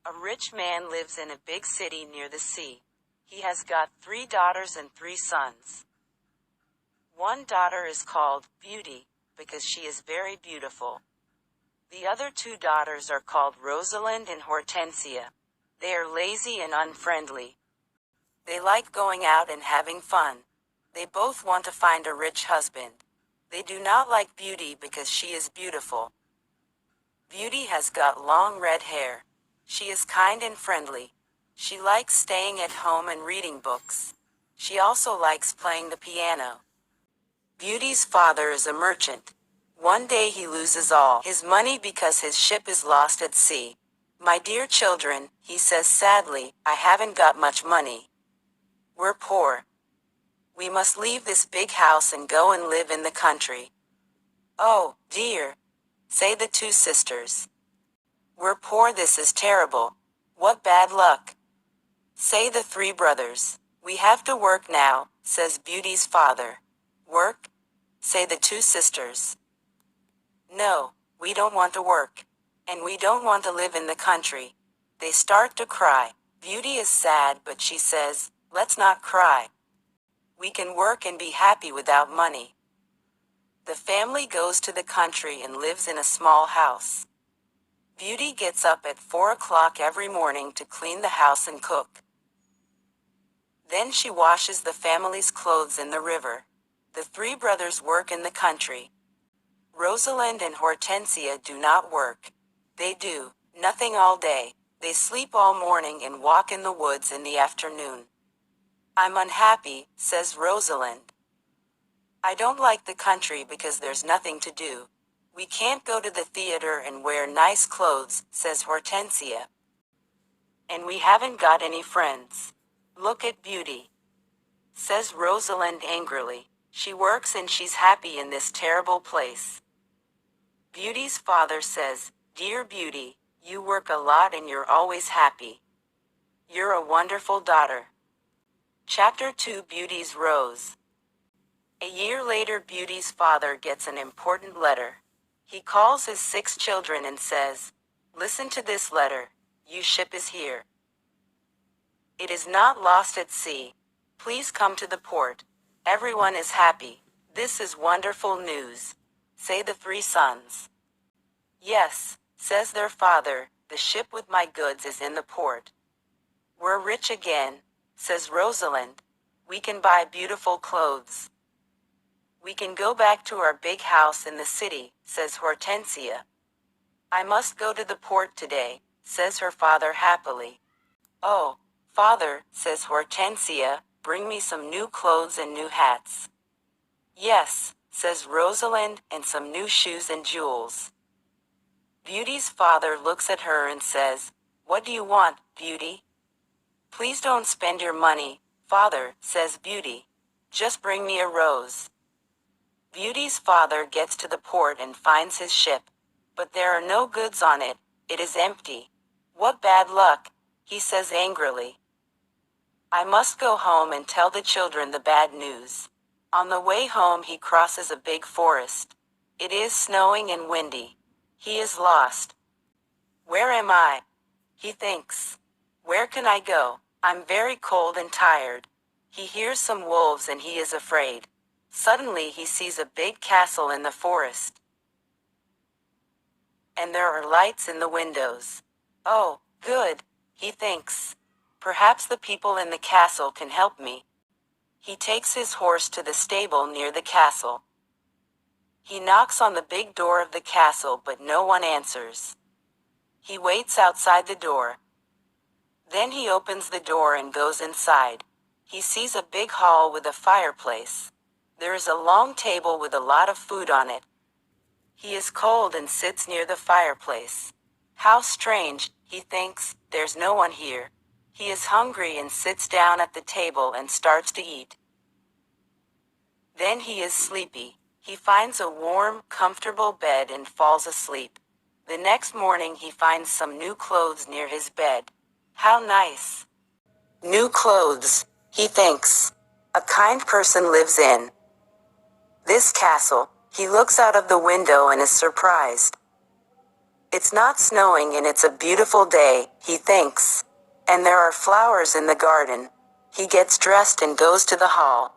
A rich man lives in a big city near the sea. He has got 3 daughters and 3 sons. One daughter is called Beauty, because she is very beautiful. The other 2 daughters are called Rosalind and Hortensia. They are lazy and unfriendly. They like going out and having fun. They both want to find a rich husband. They do not like Beauty because she is beautiful. Beauty has got long red hair. She is kind and friendly. She likes staying at home and reading books. She also likes playing the piano. Beauty's father is a merchant. One day he loses all his money because his ship is lost at sea. "My dear children," he says sadly, "I haven't got much money. We're poor. We must leave this big house and go and live in the country." "Oh, dear," say the 2 sisters. "We're poor, this is terrible. What bad luck," say the 3 brothers. "We have to work now," says Beauty's father. "Work?" say the 2 sisters. "No, we don't want to work. And we don't want to live in the country." They start to cry. Beauty is sad, but she says, "Let's not cry. We can work and be happy without money." The family goes to the country and lives in a small house. Beauty gets up at 4 o'clock every morning to clean the house and cook. Then she washes the family's clothes in the river. The 3 brothers work in the country. Rosalind and Hortensia do not work. They do nothing all day. They sleep all morning and walk in the woods in the afternoon. "I'm unhappy," says Rosalind. "I don't like the country because there's nothing to do. We can't go to the theater and wear nice clothes," says Hortensia. "And we haven't got any friends. Look at Beauty," says Rosalind angrily. "She works and she's happy in this terrible place." Beauty's father says, "Dear Beauty, you work a lot and you're always happy. You're a wonderful daughter." Chapter 2: Beauty's Rose. A year later, Beauty's father gets an important letter. He calls his 6 children and says, "Listen to this letter. Your ship is here. It is not lost at sea. Please come to the port. Everyone is happy. This is wonderful news," say the 3 sons. "Yes," says their father, "the ship with my goods is in the port. We're rich again," says Rosalind. "We can buy beautiful clothes. We can go back to our big house in the city," says Hortensia. "I must go to the port today," says her father happily. "Oh, father," says Hortensia, "bring me some new clothes and new hats." "Yes," says Rosalind, "and some new shoes and jewels." Beauty's father looks at her and says, "What do you want, Beauty?" "Please don't spend your money, father," says Beauty. "Just bring me a rose." Beauty's father gets to the port and finds his ship. But there are no goods on it. It is empty. "What bad luck," he says angrily. "I must go home and tell the children the bad news." On the way home he crosses a big forest. It is snowing and windy. He is lost. "Where am I?" he thinks. "Where can I go? I'm very cold and tired." He hears some wolves and he is afraid. Suddenly he sees a big castle in the forest. And there are lights in the windows. "Oh, good," he thinks. "Perhaps the people in the castle can help me." He takes his horse to the stable near the castle. He knocks on the big door of the castle but no one answers. He waits outside the door. Then he opens the door and goes inside. He sees a big hall with a fireplace. There is a long table with a lot of food on it. He is cold and sits near the fireplace. "How strange," he thinks, "there's no one here." He is hungry and sits down at the table and starts to eat. Then he is sleepy. He finds a warm, comfortable bed and falls asleep. The next morning he finds some new clothes near his bed. How nice. New clothes, he thinks. A kind person lives in this castle. He looks out of the window and is surprised. It's not snowing and it's a beautiful day, he thinks. And there are flowers in the garden. He gets dressed and goes to the hall.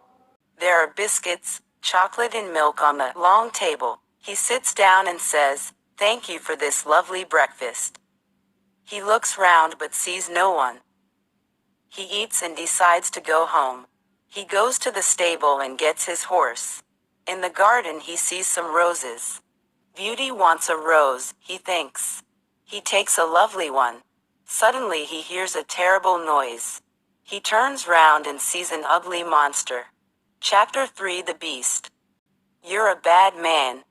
There are biscuits, chocolate and milk on the long table. He sits down and says, "Thank you for this lovely breakfast." He looks round but sees no one. He eats and decides to go home. He goes to the stable and gets his horse. In the garden he sees some roses. Beauty wants a rose, he thinks. He takes a lovely one. Suddenly he hears a terrible noise. He turns round and sees an ugly monster. Chapter 3 The Beast. "You're a bad man,"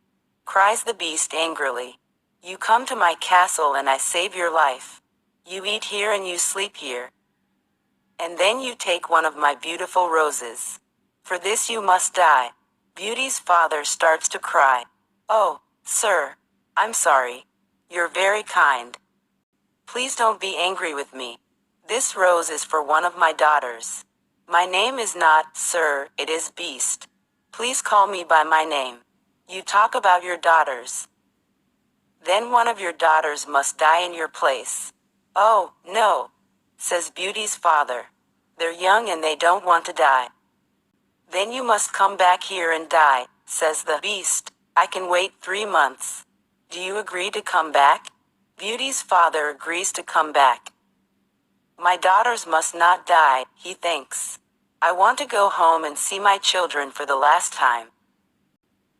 cries the beast angrily. "You come to my castle and I save your life. You eat here and you sleep here. And then you take one of my beautiful roses. For this you must die." Beauty's father starts to cry. "Oh, sir, I'm sorry. You're very kind. Please don't be angry with me. This rose is for one of my daughters. My name is not, sir, it is Beast. Please call me by my name. You talk about your daughters. Then one of your daughters must die in your place." "Oh, no," says Beauty's father. "They're young and they don't want to die." "Then you must come back here and die," says the beast. "I can wait 3 months. Do you agree to come back?" Beauty's father agrees to come back. "My daughters must not die," he thinks. "I want to go home and see my children for the last time."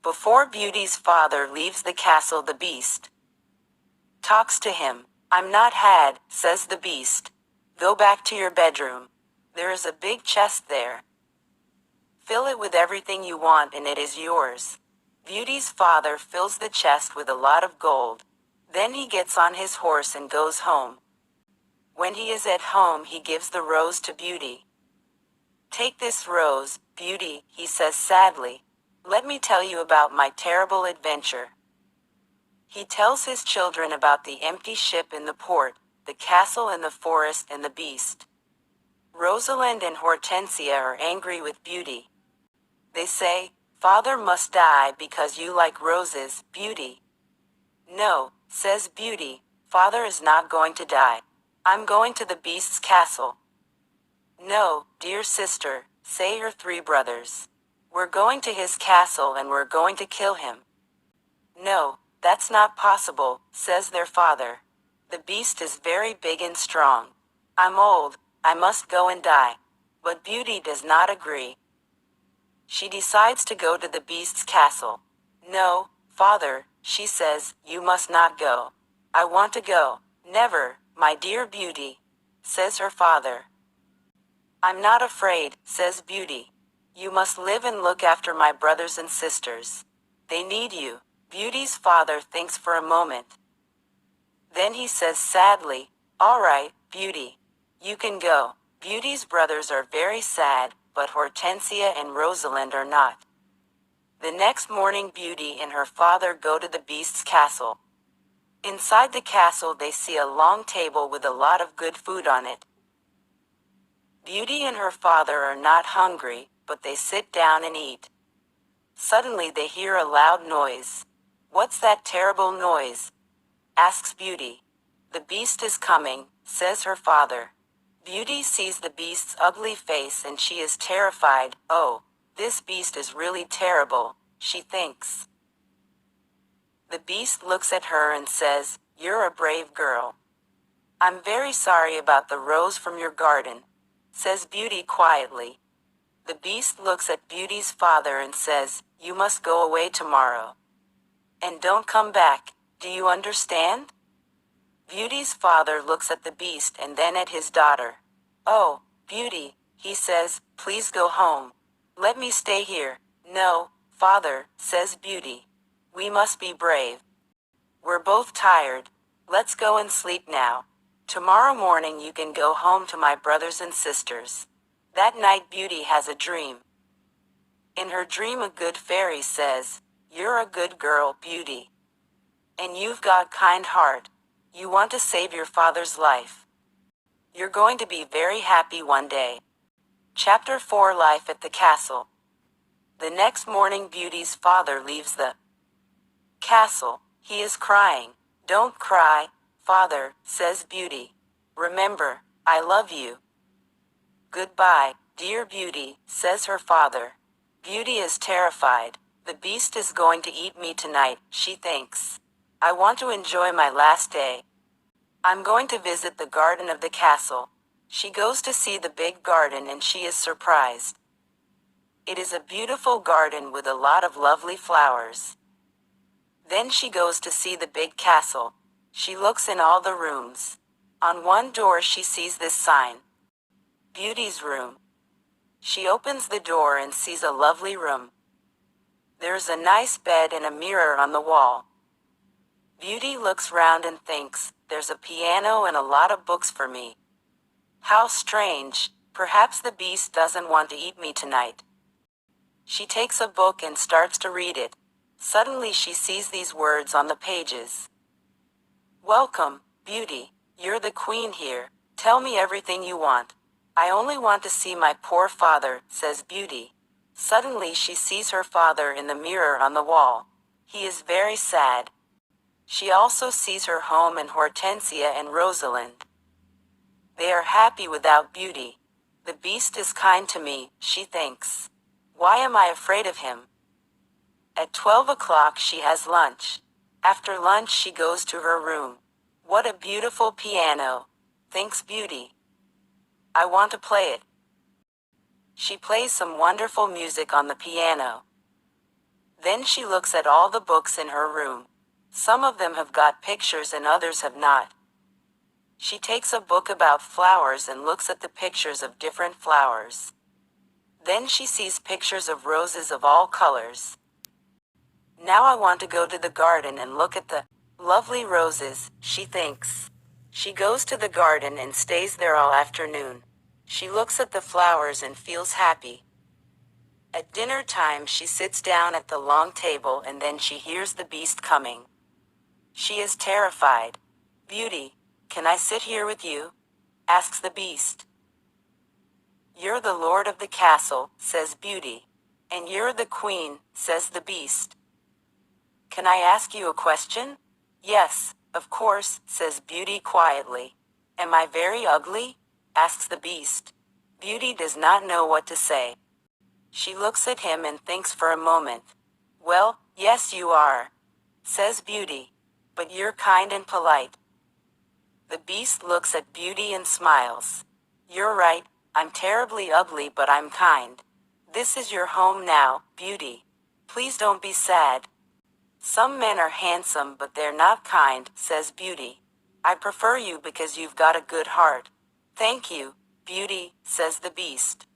Before Beauty's father leaves the castle, the beast talks to him. "I'm not had," says the beast. "Go back to your bedroom. There is a big chest there. Fill it with everything you want and it is yours." Beauty's father fills the chest with a lot of gold. Then he gets on his horse and goes home. When he is at home he gives the rose to Beauty. "Take this rose, Beauty," he says sadly. "Let me tell you about my terrible adventure." He tells his children about the empty ship in the port, the castle in the forest and the beast. Rosalind and Hortensia are angry with Beauty. They say, "Father must die because you like roses, Beauty." "No," says Beauty, "Father is not going to die. I'm going to the beast's castle." "No, dear sister," say her 3 brothers. "We're going to his castle and we're going to kill him." "No, that's not possible," says their father. "The beast is very big and strong. I'm old, I must go and die." But Beauty does not agree. She decides to go to the beast's castle. "No, father," she says, "you must not go. I want to go." "Never, my dear Beauty," says her father. "I'm not afraid," says Beauty. "You must live and look after my brothers and sisters. They need you." Beauty's father thinks for a moment. Then he says sadly, "All right, Beauty. You can go." Beauty's brothers are very sad, but Hortensia and Rosalind are not. The next morning Beauty and her father go to the beast's castle. Inside the castle they see a long table with a lot of good food on it. Beauty and her father are not hungry, but they sit down and eat. Suddenly they hear a loud noise. "What's that terrible noise?" asks Beauty. "The beast is coming," says her father. Beauty sees the beast's ugly face and she is terrified. "Oh, this beast is really terrible," she thinks. The beast looks at her and says, "You're a brave girl. I'm very sorry about the rose from your garden," says Beauty quietly. The beast looks at Beauty's father and says, "You must go away tomorrow. And don't come back, do you understand?" Beauty's father looks at the beast and then at his daughter. "Oh, Beauty," he says, "please go home. Let me stay here." "No, father," says Beauty. "We must be brave. We're both tired. Let's go and sleep now. Tomorrow morning you can go home to my brothers and sisters." That night Beauty has a dream. In her dream a good fairy says, "You're a good girl, Beauty. And you've got kind heart. You want to save your father's life. You're going to be very happy one day." Chapter 4 Life at the Castle. The next morning Beauty's father leaves the castle. He is crying. Don't cry, Father, says Beauty. Remember, I love you. Goodbye, dear Beauty, says her father. Beauty is terrified. The beast is going to eat me tonight, she thinks. I want to enjoy my last day. I'm going to visit the garden of the castle. She goes to see the big garden and she is surprised. It is a beautiful garden with a lot of lovely flowers. Then she goes to see the big castle. She looks in all the rooms. On one door she sees this sign. Beauty's room. She opens the door and sees a lovely room. There's a nice bed and a mirror on the wall. Beauty looks round and thinks, there's a piano and a lot of books for me. How strange, perhaps the beast doesn't want to eat me tonight. She takes a book and starts to read it. Suddenly she sees these words on the pages. Welcome, Beauty, you're the queen here. Tell me everything you want. I only want to see my poor father, says Beauty. Suddenly she sees her father in the mirror on the wall. He is very sad. She also sees her home and Hortensia and Rosalind. They are happy without Beauty. The beast is kind to me, she thinks. Why am I afraid of him? At 12 o'clock she has lunch. After lunch she goes to her room. What a beautiful piano, thinks Beauty. I want to play it. She plays some wonderful music on the piano. Then she looks at all the books in her room. Some of them have got pictures and others have not. She takes a book about flowers and looks at the pictures of different flowers. Then she sees pictures of roses of all colors. Now I want to go to the garden and look at the lovely roses, she thinks. She goes to the garden and stays there all afternoon. She looks at the flowers and feels happy. At dinner time she sits down at the long table and then she hears the beast coming. She is terrified. Beauty, can I sit here with you? Asks the beast. You're the lord of the castle, says Beauty. And you're the queen, says the beast. Can I ask you a question? Yes, of course, says Beauty quietly. Am I very ugly? Asks the beast. Beauty does not know what to say. She looks at him and thinks for a moment. Well, yes you are, says Beauty. But you're kind and polite. The beast looks at Beauty and smiles. You're right, I'm terribly ugly but I'm kind. This is your home now, Beauty. Please don't be sad. Some men are handsome but they're not kind, says Beauty. I prefer you because you've got a good heart. Thank you, Beauty, says the beast.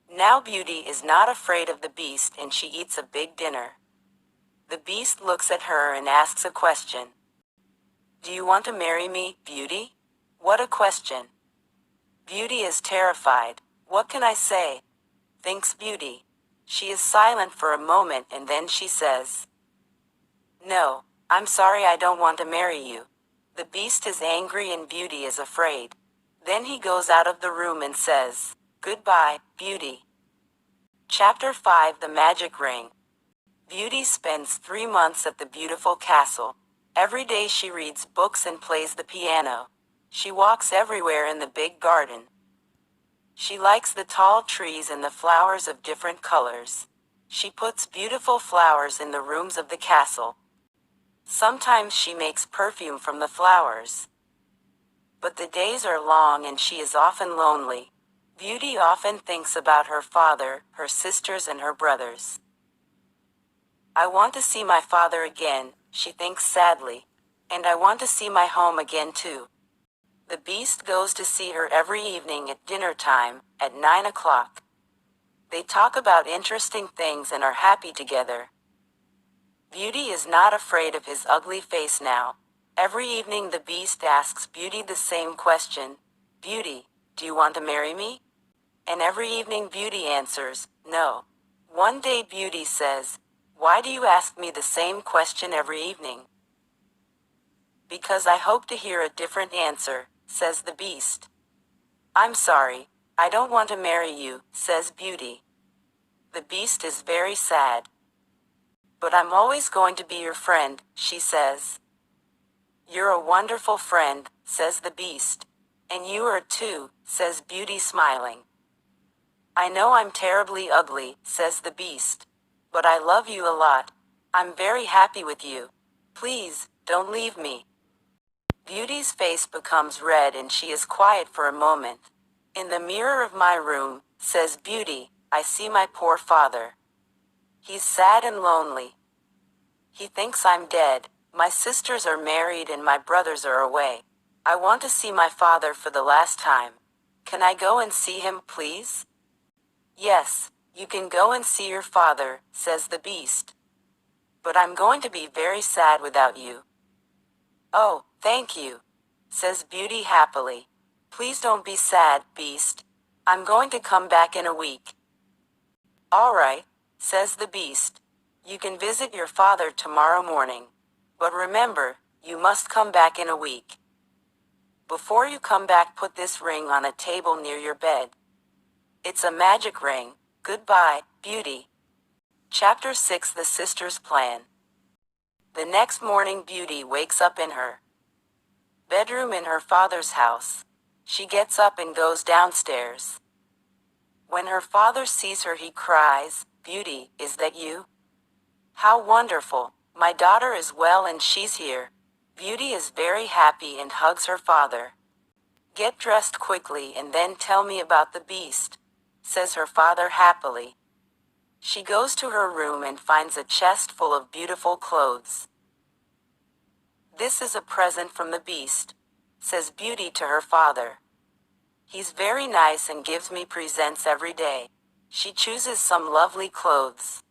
Now Beauty is not afraid of the beast and she eats a big dinner. The beast looks at her and asks a question. Do you want to marry me, Beauty? What a question. Beauty is terrified. What can I say? Thinks Beauty. She is silent for a moment and then she says, No, I'm sorry I don't want to marry you. The beast is angry and Beauty is afraid. Then he goes out of the room and says, Goodbye, Beauty. Chapter 5 The Magic Ring. Beauty spends 3 months at the beautiful castle. Every day she reads books and plays the piano. She walks everywhere in the big garden. She likes the tall trees and the flowers of different colors. She puts beautiful flowers in the rooms of the castle. Sometimes she makes perfume from the flowers. But the days are long and she is often lonely. Beauty often thinks about her father, her sisters and her brothers. I want to see my father again, she thinks sadly. And I want to see my home again too. The beast goes to see her every evening at dinner time, at 9 o'clock. They talk about interesting things and are happy together. Beauty is not afraid of his ugly face now. Every evening the beast asks Beauty the same question. Beauty, do you want to marry me? And every evening Beauty answers, no. One day Beauty says, Why do you ask me the same question every evening? Because I hope to hear a different answer, says the beast. I'm sorry, I don't want to marry you, says Beauty. The beast is very sad. But I'm always going to be your friend, she says. You're a wonderful friend, says the Beast. And you are too, says Beauty smiling. I know I'm terribly ugly, says the Beast. But I love you a lot. I'm very happy with you. Please, don't leave me. Beauty's face becomes red and she is quiet for a moment. In the mirror of my room, says Beauty, I see my poor father. He's sad and lonely. He thinks I'm dead. My sisters are married and my brothers are away. I want to see my father for the last time. Can I go and see him, please? Yes, you can go and see your father, says the Beast. But I'm going to be very sad without you. Oh, thank you, says Beauty happily. Please don't be sad, Beast. I'm going to come back in a week. All right, says the Beast. You can visit your father tomorrow morning. But remember, you must come back in a week. Before you come back, put this ring on a table near your bed. It's a magic ring. Goodbye, Beauty. Chapter 6: The Sisters' Plan. The next morning, Beauty wakes up in her bedroom in her father's house. She gets up and goes downstairs. When her father sees her, he cries, Beauty, is that you? How wonderful! My daughter is well and she's here. Beauty is very happy and hugs her father. Get dressed quickly and then tell me about the Beast, says her father happily. She goes to her room and finds a chest full of beautiful clothes. This is a present from the Beast, says Beauty to her father. He's very nice and gives me presents every day. She chooses some lovely clothes.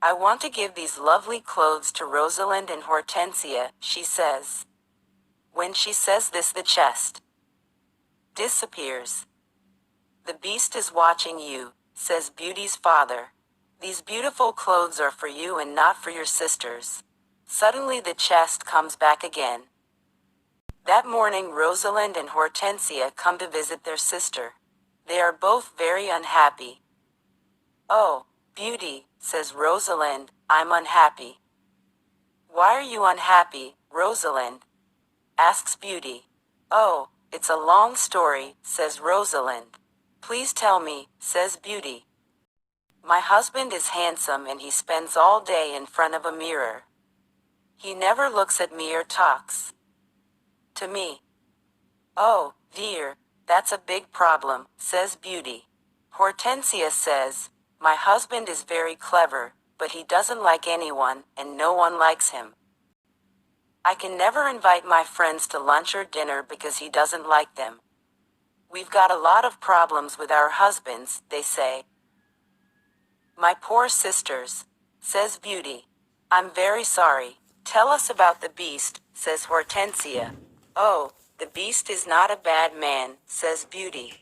I want to give these lovely clothes to Rosalind and Hortensia, she says. When she says this, the chest disappears. The Beast is watching you, says Beauty's father. These beautiful clothes are for you and not for your sisters. Suddenly the chest comes back again. That morning, Rosalind and Hortensia come to visit their sister. They are both very unhappy. Oh, Beauty, says Rosalind, I'm unhappy. Why are you unhappy, Rosalind? Asks Beauty. Oh, it's a long story, says Rosalind. Please tell me, says Beauty. My husband is handsome and he spends all day in front of a mirror. He never looks at me or talks to me. Oh, dear, that's a big problem, says Beauty. Hortensia says, my husband is very clever, but he doesn't like anyone, and no one likes him. I can never invite my friends to lunch or dinner because he doesn't like them. We've got a lot of problems with our husbands, they say. My poor sisters, says Beauty. I'm very sorry. Tell us about the Beast, says Hortensia. Oh, the Beast is not a bad man, says Beauty.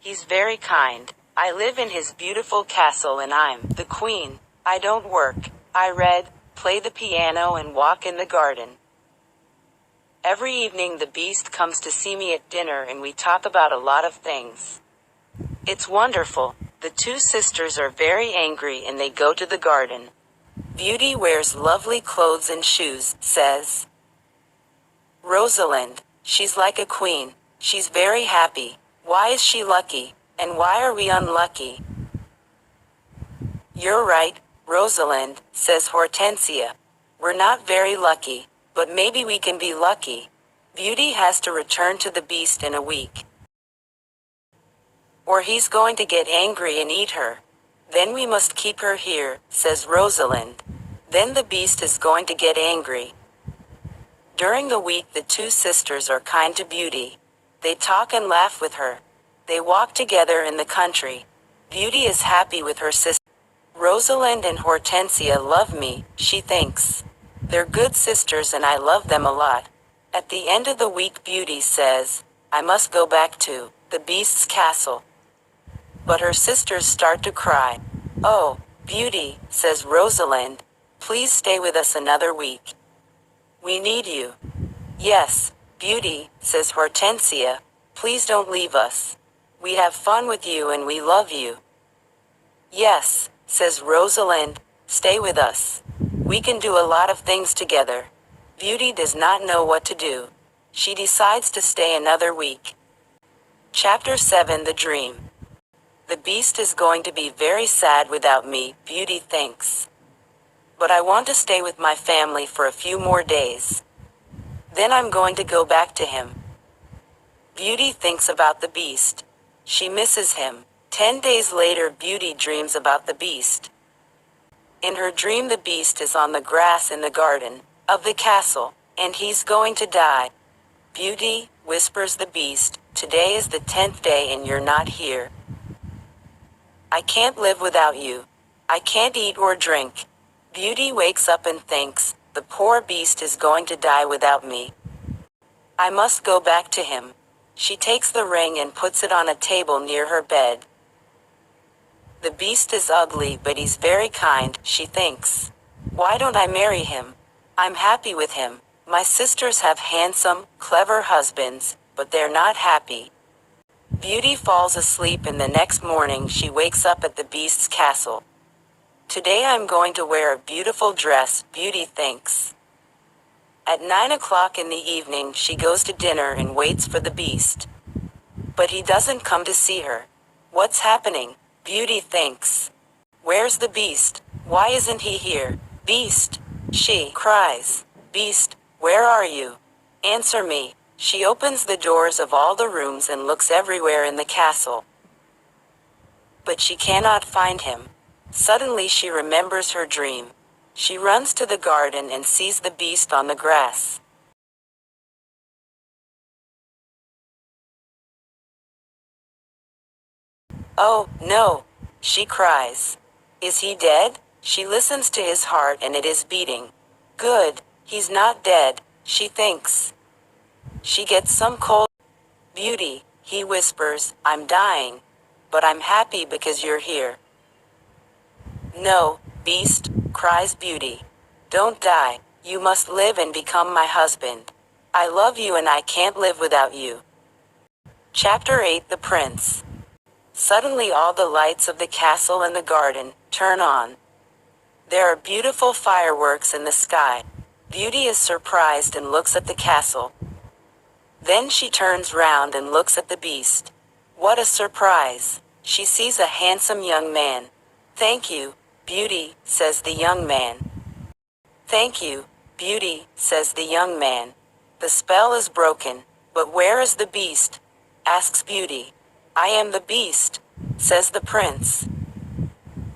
He's very kind. I live in his beautiful castle and I'm the queen. I don't work. I read, play the piano and walk in the garden. Every evening the Beast comes to see me at dinner and we talk about a lot of things. It's wonderful. The two sisters are very angry and they go to the garden. Beauty wears lovely clothes and shoes, says Rosalind. She's like a queen. She's very happy. Why is she lucky? And why are we unlucky? You're right, Rosalind, says Hortensia. We're not very lucky, but maybe we can be lucky. Beauty has to return to the Beast in a week, or he's going to get angry and eat her. Then we must keep her here, says Rosalind. Then the Beast is going to get angry. During the week the two sisters are kind to Beauty. They talk and laugh with her. They walk together in the country. Beauty is happy with her sister. Rosalind and Hortensia love me, she thinks. They're good sisters and I love them a lot. At the end of the week Beauty says, I must go back to the Beast's castle. But her sisters start to cry. Oh, Beauty, says Rosalind, please stay with us another week. We need you. Yes, Beauty, says Hortensia, please don't leave us. We have fun with you and we love you. Yes, says Rosalind, stay with us. We can do a lot of things together. Beauty does not know what to do. She decides to stay another week. Chapter 7: The Dream. The Beast is going to be very sad without me, Beauty thinks. But I want to stay with my family for a few more days. Then I'm going to go back to him. Beauty thinks about the Beast. She misses him. 10 days later, Beauty dreams about the Beast. In her dream, the Beast is on the grass in the garden of the castle, and he's going to die. Beauty, whispers the Beast, today is the 10th day and you're not here. I can't live without you. I can't eat or drink. Beauty wakes up and thinks, the poor Beast is going to die without me. I must go back to him. She takes the ring and puts it on a table near her bed. The Beast is ugly, but he's very kind, she thinks. Why don't I marry him? I'm happy with him. My sisters have handsome, clever husbands, but they're not happy. Beauty falls asleep and the next morning she wakes up at the Beast's castle. Today I'm going to wear a beautiful dress, Beauty thinks. At 9 o'clock in the evening she goes to dinner and waits for the Beast. But he doesn't come to see her. What's happening? Beauty thinks. Where's the Beast? Why isn't he here? Beast! She cries. Beast, where are you? Answer me. She opens the doors of all the rooms and looks everywhere in the castle. But she cannot find him. Suddenly she remembers her dream. She runs to the garden and sees the Beast on the grass. Oh, no! She cries. Is he dead? She listens to his heart and it is beating. Good, he's not dead, she thinks. She gets some cold. Beauty, he whispers, I'm dying. But I'm happy because you're here. No, Beast, cries Beauty. Don't die. You must live and become my husband. I love you and I can't live without you. Chapter 8: The Prince. Suddenly all the lights of the castle and the garden turn on. There are beautiful fireworks in the sky. Beauty is surprised and looks at the castle. Then she turns round and looks at the Beast. What a surprise! She sees a handsome young man. Thank you, Beauty, says the young man. Thank you, Beauty, says the young man. The spell is broken, but where is the Beast? Asks Beauty. I am the Beast, says the prince.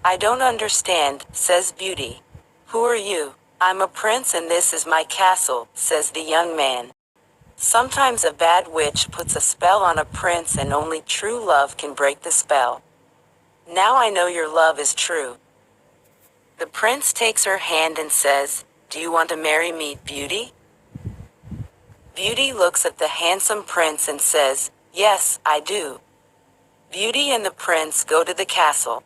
I don't understand, says Beauty. Who are you? I'm a prince and this is my castle, says the young man. Sometimes a bad witch puts a spell on a prince and only true love can break the spell. Now I know your love is true. The prince takes her hand and says, Do you want to marry me, Beauty? Beauty looks at the handsome prince and says, Yes, I do. Beauty and the prince go to the castle.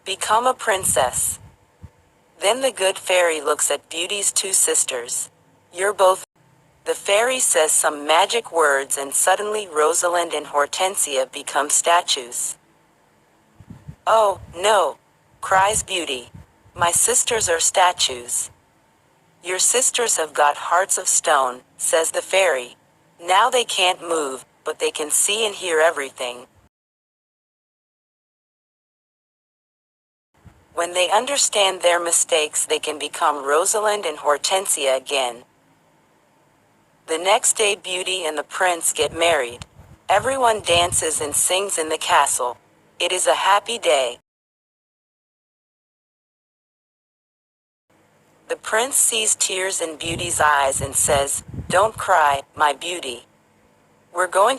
Become a princess. Then the good fairy looks at Beauty's two sisters. You're both. The fairy says some magic words and suddenly Rosalind and Hortensia become statues. Oh, no! Cries Beauty. My sisters are statues. Your sisters have got hearts of stone, says the fairy. Now they can't move, but they can see and hear everything. When they understand their mistakes, they can become Rosalind and Hortensia again. The next day, Beauty and the prince get married. Everyone dances and sings in the castle. It is a happy day. The prince sees tears in Beauty's eyes and says, Don't cry, my beauty. We're going